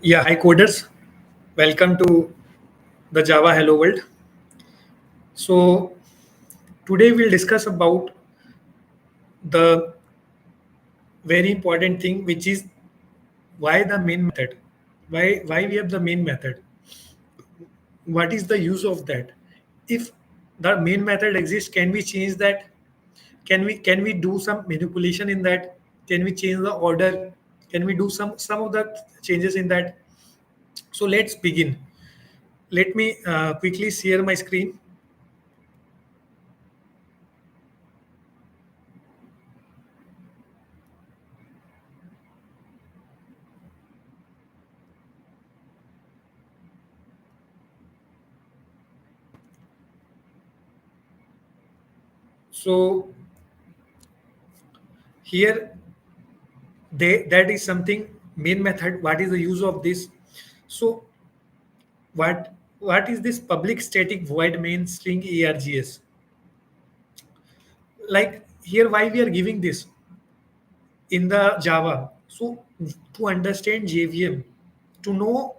Yeah, hi coders. Welcome to the Java Hello World. So today we'll discuss about the very important thing, which is why the main method. Why we have the main method? What is the use of that? If the main method exists, can we change that? Can we do some manipulation in that? Can we change the order? Can we do some of the changes in that? So let's begin. Let me quickly share my screen. So here that is something main method. What is the use of this? So what is this public static void main string args? Like here, why we are giving this in the Java? So to understand JVM, to know,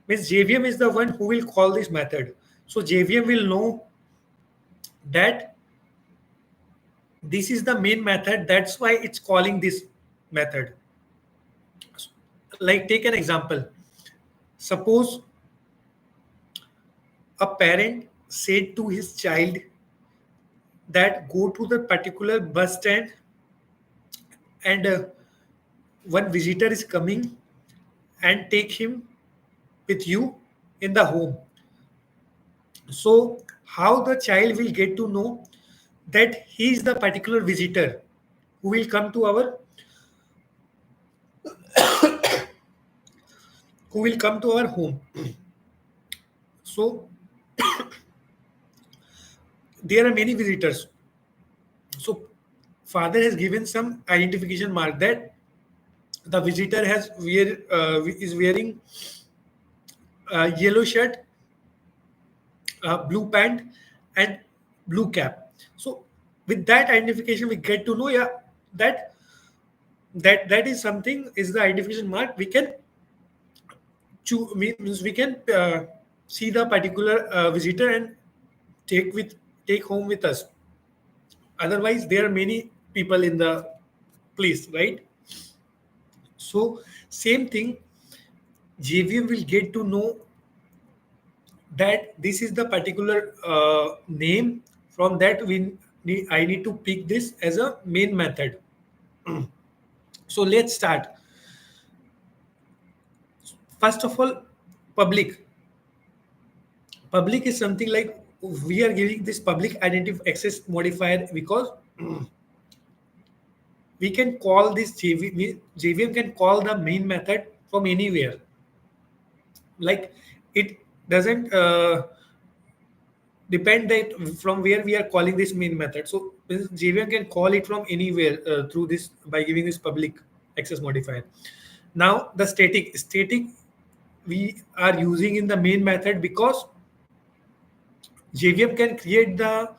means JVM is the one who will call this method. So JVM will know that this is the main method, that's why it's calling this method. Like take an example. Suppose a parent said to his child that go to the particular bus stand, and one visitor is coming, and take him with you in the home. So how the child will get to know that he is the particular visitor who will come to our home. So there are many visitors. So father has given some identification mark that the visitor is wearing a yellow shirt, blue pant, and blue cap. So with that identification, we get to know, yeah, that that is something is the identification mark. We can means we can see the particular visitor and take with take home with us. Otherwise, there are many people in the place, right? So same thing, JVM will get to know that this is the particular name. From that I need to pick this as a main method. So let's start. First of all, public public is something like we are giving this public identity access modifier because we can call this JVM can call the main method from anywhere. Like it doesn't depend that from where we are calling this main method. So this JVM can call it from anywhere through this by giving this public access modifier. Now the static we are using in the main method because JVM can create the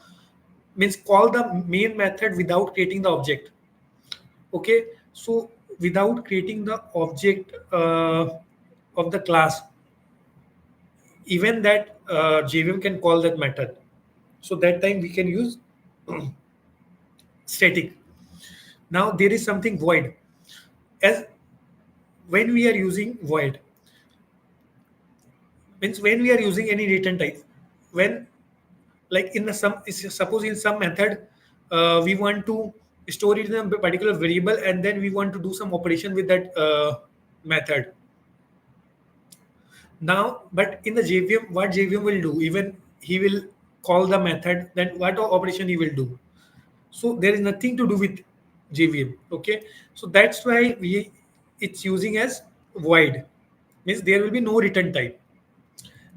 means call the main method without creating the object. Okay, so without creating the object of the class, even that JVM can call that method. So that time we can use static. Now there is something void. As when we are using void, means when we are using any return type, when like in the some suppose in some method we want to store it in a particular variable, and then we want to do some operation with that method. Now but in the JVM, what JVM will do, even he will call the method, then what operation he will do. So there is nothing to do with JVM. Okay, so that's why we it's using as void, means there will be no return type.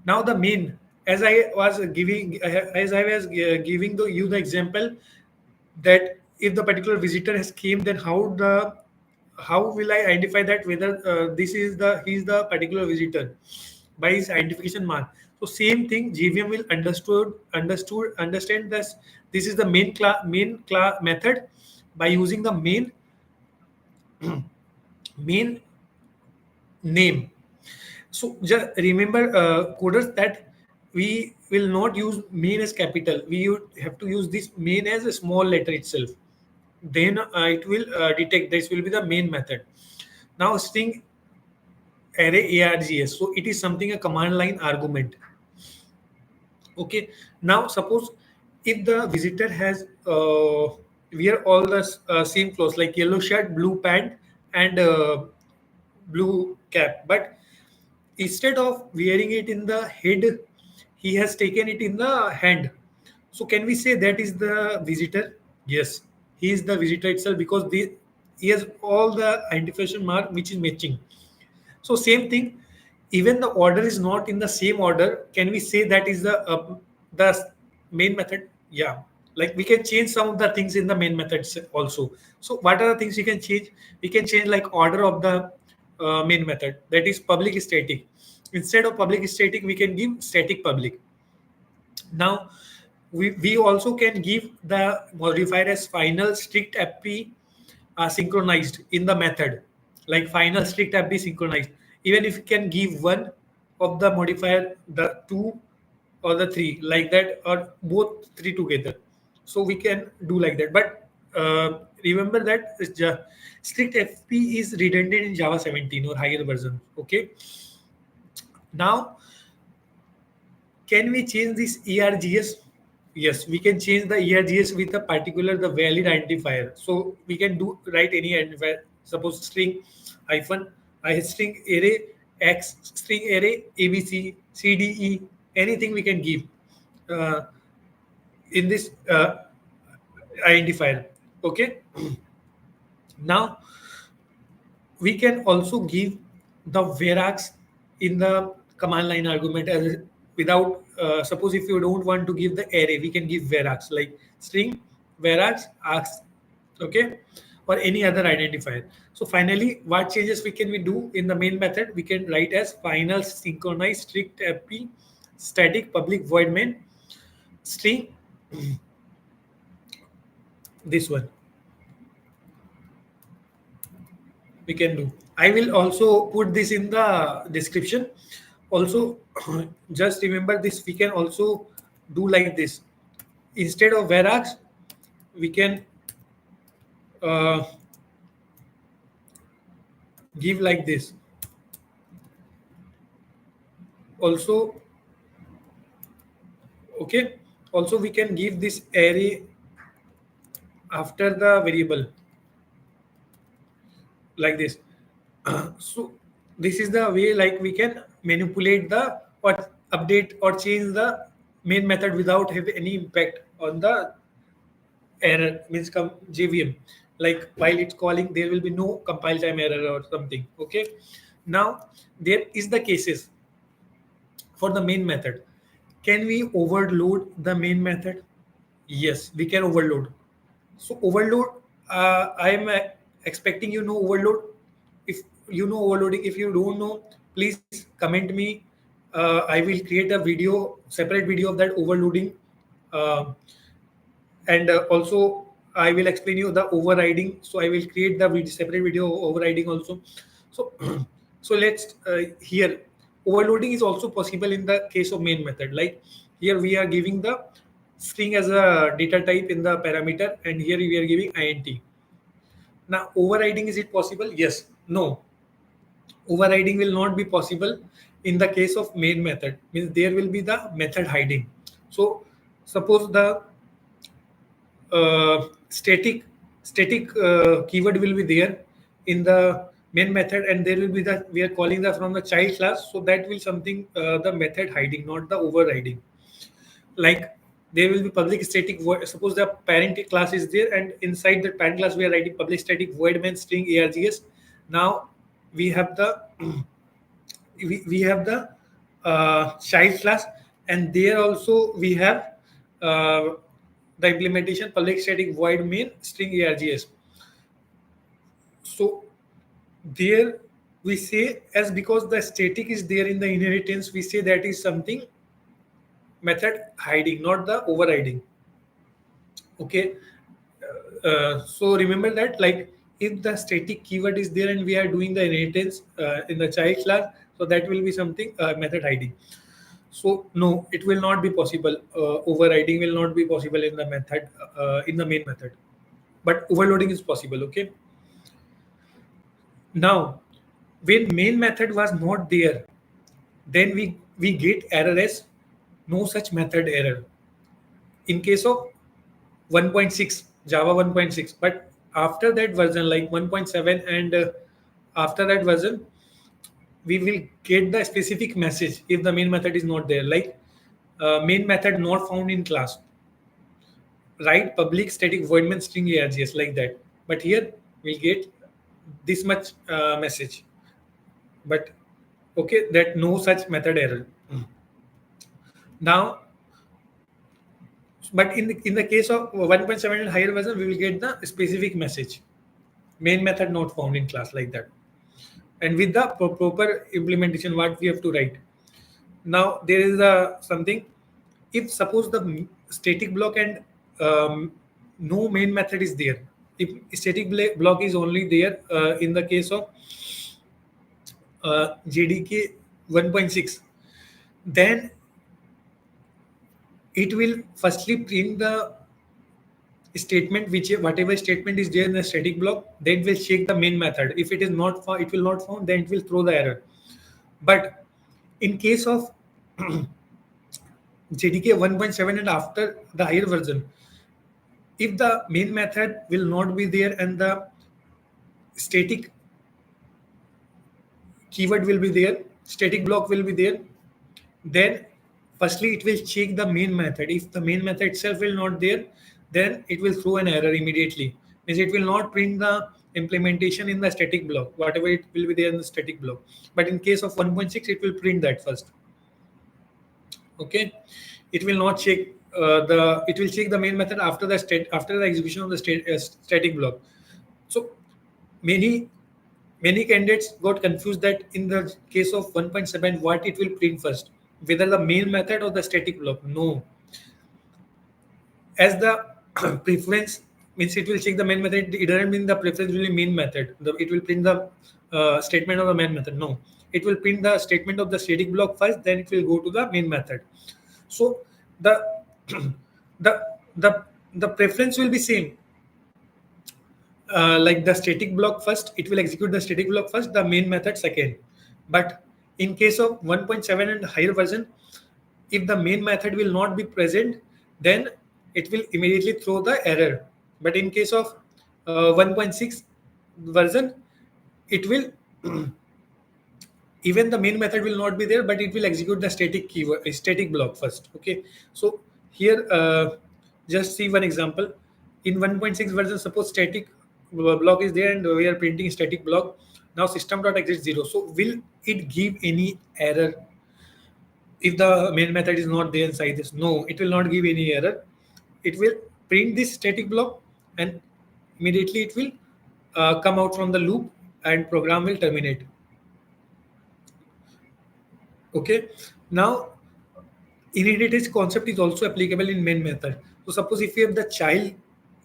Now the main, as I was giving, as I was giving you the example that if the particular visitor has came, then how will I identify that whether this is the he is the particular visitor by his identification mark. So same thing, JVM will understand this is the main class method by using the main name. So just remember, coders, that we will not use main as capital. We have to use this main as a small letter itself. Then it will detect this will be the main method. Now string array args. So it is something a command line argument. Okay. Now suppose if the visitor has wear all the same clothes like yellow shirt, blue pant, and blue cap, but instead of wearing it in the head, he has taken it in the hand. So can we say that is the visitor? Yes, he is the visitor itself because he has all the identification mark which is matching. So same thing, even the order is not in the same order. Can we say that is the main method? Yeah, like we can change some of the things in the main methods also. So what are the things we can change? We can change like order of the main method. That is public static. Instead of public static, we can give static public. Now, we also can give the modifier as final strict fp synchronized in the method, like final strict fp synchronized. Even if you can give one of the modifier, the two or the three, like that, or both three together. So we can do like that. But remember that strict fp is redundant in Java 17 or higher version. Okay. Now, can we change this ERGS? Yes, we can change the ERGS with a particular the valid identifier. So we can do write any identifier. Suppose string hyphen I string array X string array ABC CDE, anything we can give uh, in this identifier. Okay. Now we can also give the whereas in the command line argument as without suppose if you don't want to give the array, we can give whereas like string whereas asks. Okay, or any other identifier. So finally, what changes we do in the main method? We can write as final synchronized strict fp static public void main string, this one we can do. I will also put this in the description. Also, just remember this. We can also do like this. Instead of whereas, we can uh, give like this. Also, okay. Also, we can give this array after the variable like this. So this is the way like we can manipulate the or update or change the main method without have any impact on the error, means come JVM. Like while it's calling, there will be no compile time error or something. Okay. Now there is the cases for the main method. Can we overload the main method? Yes, we can overload. So overload, I am expecting you know overload. If you know overloading, if you don't know, please comment me. I will create a video, separate video of that overloading, uh, and also I will explain you the overriding. So I will create the separate video overriding also. So so let's here overloading is also possible in the case of main method. Like here we are giving the string as a data type in the parameter, and here we are giving int. Now overriding, is it possible? Yes. No, overriding will not be possible in the case of main method, means there will be the method hiding. So suppose the static keyword will be there in the main method, and there will be the we are calling the from the child class, so that will something the method hiding, not the overriding. Like there will be public static void. Suppose the parent class is there, and inside the parent class we are writing public static void main string args. Now we have the we have the child class, and there also we have uh, the implementation public static void main string args. So there we say, as because the static is there in the inheritance, we say that is something method hiding, not the overriding. Okay. So remember that, like if the static keyword is there and we are doing the inheritance in the child class, so that will be something method hiding. So no, it will not be possible. Overriding will not be possible in the method, in the main method, but overloading is possible. Okay. Now, when main method was not there, then we get error as no such method error. In case of 1.6 Java 1.6, but after that version like 1.7 and after that version, we will get the specific message if the main method is not there, like main method not found in class, write public static void main string args like that. But here we'll get this much message, but okay, that no such method error. Now, but in the case of 1.7 and higher version, we will get the specific message, main method not found in class like that. And with the proper implementation, what we have to write. Now there is a something, if suppose the static block and no main method is there, if static block is only there in the case of jdk 1.6, then it will firstly print the statement, which whatever statement is there in the static block, then it will check the main method. If it is not found, it will not found, then it will throw the error. But in case of jdk 1.7 and after the higher version, if the main method will not be there and the static keyword will be there, static block will be there, then firstly it will check the main method. If the main method itself will not there, then it will throw an error immediately. Means it will not print the implementation in the static block, whatever it will be there in the static block. But in case of 1.6, it will print that first. Okay, it will not check it will check the main method after the after the execution of the static block. So many candidates got confused that in the case of 1.7, what it will print first, whether the main method or the static block. No, as the preference means it will check the main method, it doesn't mean the preference will be main method. It will print the statement of the main method. No, it will print the statement of the static block first, then it will go to the main method. So the the the the preference will be same, like the static block first, it will execute the static block first, the main method second. But in case of 1.7 and higher version, if the main method will not be present, then it will immediately throw the error. But in case of 1.6 version, it will even the main method will not be there, but it will execute the static keyword, static block first. Okay, so here just see one example. In 1.6 version, suppose static block is there and we are printing static block. Now system.exit 0, so will it give any error if the main method is not there inside this? No, it will not give any error. It will print this static block and immediately it will come out from the loop and program will terminate. Okay, now inheritance concept is also applicable in main method. So suppose if you have the child,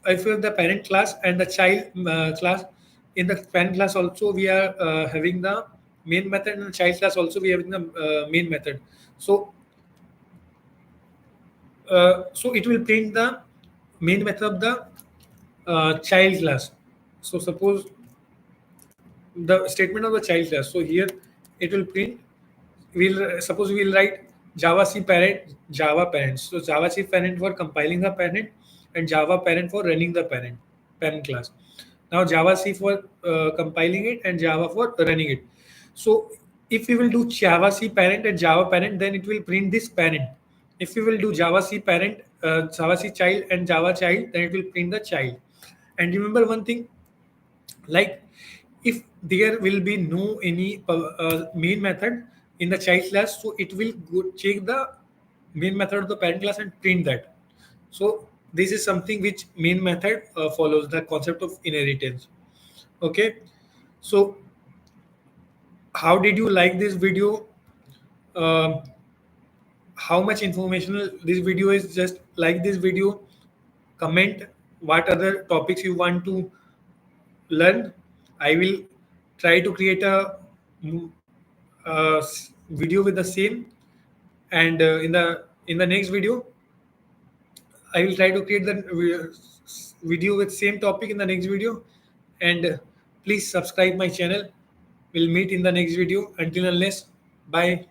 if you have the parent class and the child class, in the parent class also we are having the main method, and the child class also we are having the main method. So so it will print the main method of the child class. So suppose the statement of the child class. So here it will print. We'll suppose we'll write Java C parent, Java parent. So Java C parent for compiling the parent, and Java parent for running the parent class. Now Java C for compiling it and Java for running it. So if we will do Java C parent and Java parent, then it will print this parent. If we will do Java C parent, Java C child and Java child, then it will print the child. And remember one thing, like if there will be no any main method in the child class, so it will go check the main method of the parent class and print that. So this is something which main method follows the concept of inheritance. Okay, so how did you like this video? Um how much informational this video is? Just like this video, comment what other topics you want to learn. I will try to create a mm, video with the same, and in the next video, I will try to create the video with same topic in the next video, and please subscribe my channel. We'll meet in the next video. Until unless, bye.